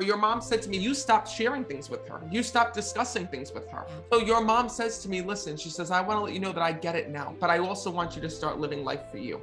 Your mom said to me, you stopped sharing things with her. You stopped discussing things with her. So your mom says to me, listen, she says, I want to let you know that I get it now, but I also want you to start living life for you.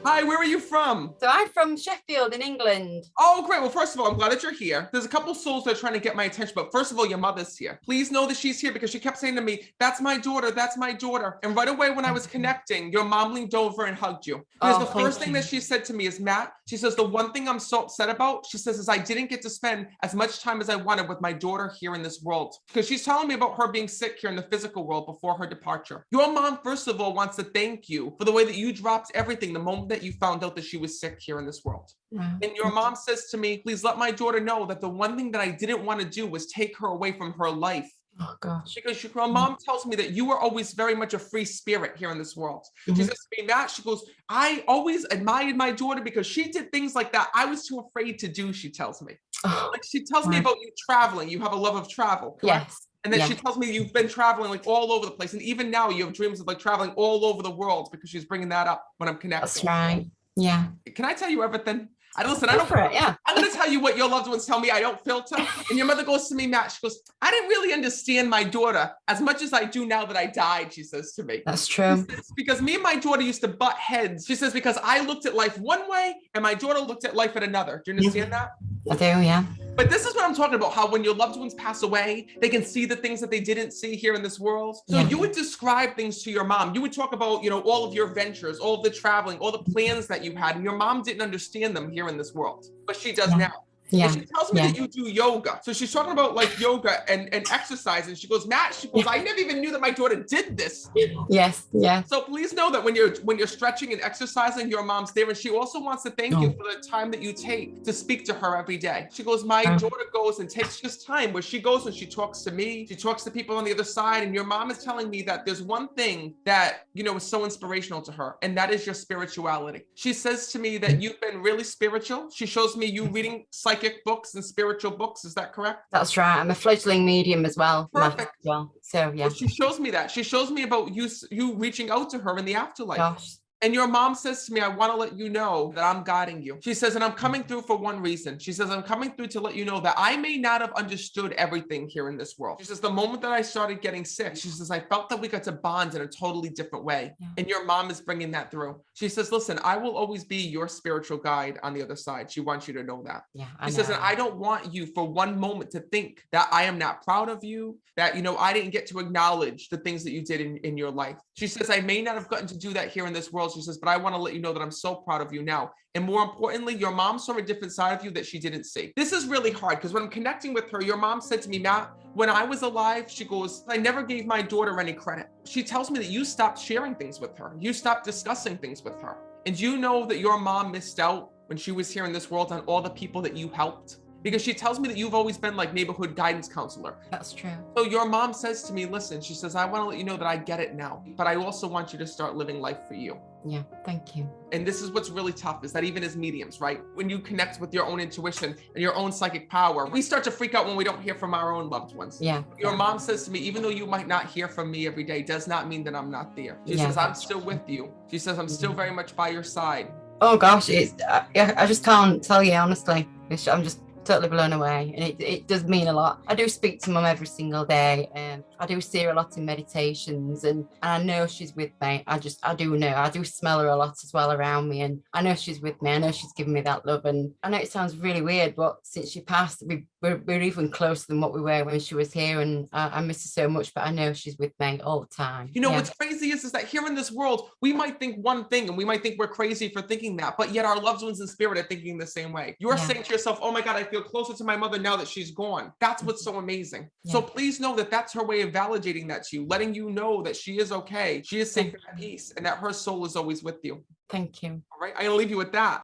Hi, where are you from? So I'm from Sheffield in England. Oh, great. Well, first of all, I'm glad that you're here. There's a couple souls that are trying to get my attention, but first of all, your mother's here. Please know that she's here because she kept saying to me, that's my daughter, that's my daughter. And right away when I was connecting, your mom leaned over and hugged you. Because the first thing that she said to me is, Matt, she says, the one thing I'm so upset about, she says, is I didn't get to spend as much time as I wanted with my daughter here in this world. Because she's telling me about her being sick here in the physical world before her departure. Your mom, first of all, wants to thank you for the way that you dropped everything the moment that you found out that she was sick here in this world. And your mom says to me, please let my daughter know that the one thing that I didn't want to do was take her away from her life. Oh gosh. Because your mom tells me that you were always very much a free spirit here in this world. She says to me, Matt, she goes, I always admired my daughter because she did things like that I was too afraid to do, she tells me. Like she tells me about you traveling. You have a love of travel, correct? Yes. And then she tells me you've been traveling like all over the place. And even now you have dreams of like traveling all over the world because she's bringing that up when I'm connecting. That's right. Yeah. Can I tell you everything? I'm going to tell you what your loved ones tell me. I don't filter. And your mother goes to me, Matt, she goes, I didn't really understand my daughter as much as I do now that I died, she says to me. That's true. Because me and my daughter used to butt heads. She says, because I looked at life one way and my daughter looked at life at another. Do you understand that? I do, yeah. But this is what I'm talking about, how when your loved ones pass away, they can see the things that they didn't see here in this world. So you would describe things to your mom. You would talk about, you know, all of your ventures, all of the traveling, all the plans that you had. And your mom didn't understand them here in this world, but she does now. Yeah. And she tells me that you do yoga. So she's talking about like yoga and exercise. And she goes, Matt, she goes, I never even knew that my daughter did this. Yes. Yeah. So please know that when you're stretching and exercising, your mom's there. And she also wants to thank you for the time that you take to speak to her every day. She goes, my daughter goes and takes just time where she goes and she talks to me. She talks to people on the other side. And your mom is telling me that there's one thing that, you know, is so inspirational to her. And that is your spirituality. She says to me that you've been really spiritual. She shows me you reading psychic books and spiritual books. Is that correct? That's right. I'm a fledgling medium as well. Perfect. Well, so yeah. Well, she shows me that. She shows me about you reaching out to her in the afterlife. Gosh. And your mom says to me, I want to let you know that I'm guiding you. She says, and I'm coming through for one reason. She says, I'm coming through to let you know that I may not have understood everything here in this world. She says, the moment that I started getting sick, she says, I felt that we got to bond in a totally different way. Yeah. And your mom is bringing that through. She says, listen, I will always be your spiritual guide on the other side. She wants you to know that. Yeah, she says, and I don't want you for one moment to think that I am not proud of you, that, you know, I didn't get to acknowledge the things that you did in your life. She says, I may not have gotten to do that here in this world. She says, but I want to let you know that I'm so proud of you now. And more importantly, your mom saw a different side of you that she didn't see. This is really hard because when I'm connecting with her, your mom said to me, Matt, when I was alive, she goes, I never gave my daughter any credit. She tells me that you stopped sharing things with her. You stopped discussing things with her. And you know that your mom missed out when she was here in this world on all the people that you helped. Because she tells me that you've always been like neighborhood guidance counselor. That's true. So your mom says to me, listen, she says, I want to let you know that I get it now, but I also want you to start living life for you. Yeah, thank you. And this is what's really tough is that even as mediums, right? When you connect with your own intuition and your own psychic power, we start to freak out when we don't hear from our own loved ones. Yeah. Your mom says to me, even though you might not hear from me every day, does not mean that I'm not there. She says, I'm still with you. She says, I'm still very much by your side. Oh gosh, I just can't tell you honestly. I'm just totally blown away, and it does mean a lot. I do speak to mum every single day, and I do see her a lot in meditations, and I know she's with me. I do know. I do smell her a lot as well around me, and I know she's with me. I know she's giving me that love, and I know it sounds really weird, but since she passed, we're even closer than what we were when she was here, and I miss her so much, but I know she's with me all the time. You know, what's crazy is that here in this world, we might think one thing, and we might think we're crazy for thinking that, but yet our loved ones in spirit are thinking the same way. You're saying to yourself, oh my God, I feel closer to my mother now that she's gone. That's what's so amazing. So please know that that's her way of validating that to you, letting you know that she is okay, she is safe and at peace, and that her soul is always with you. Thank you. All right, I'm gonna leave you with that.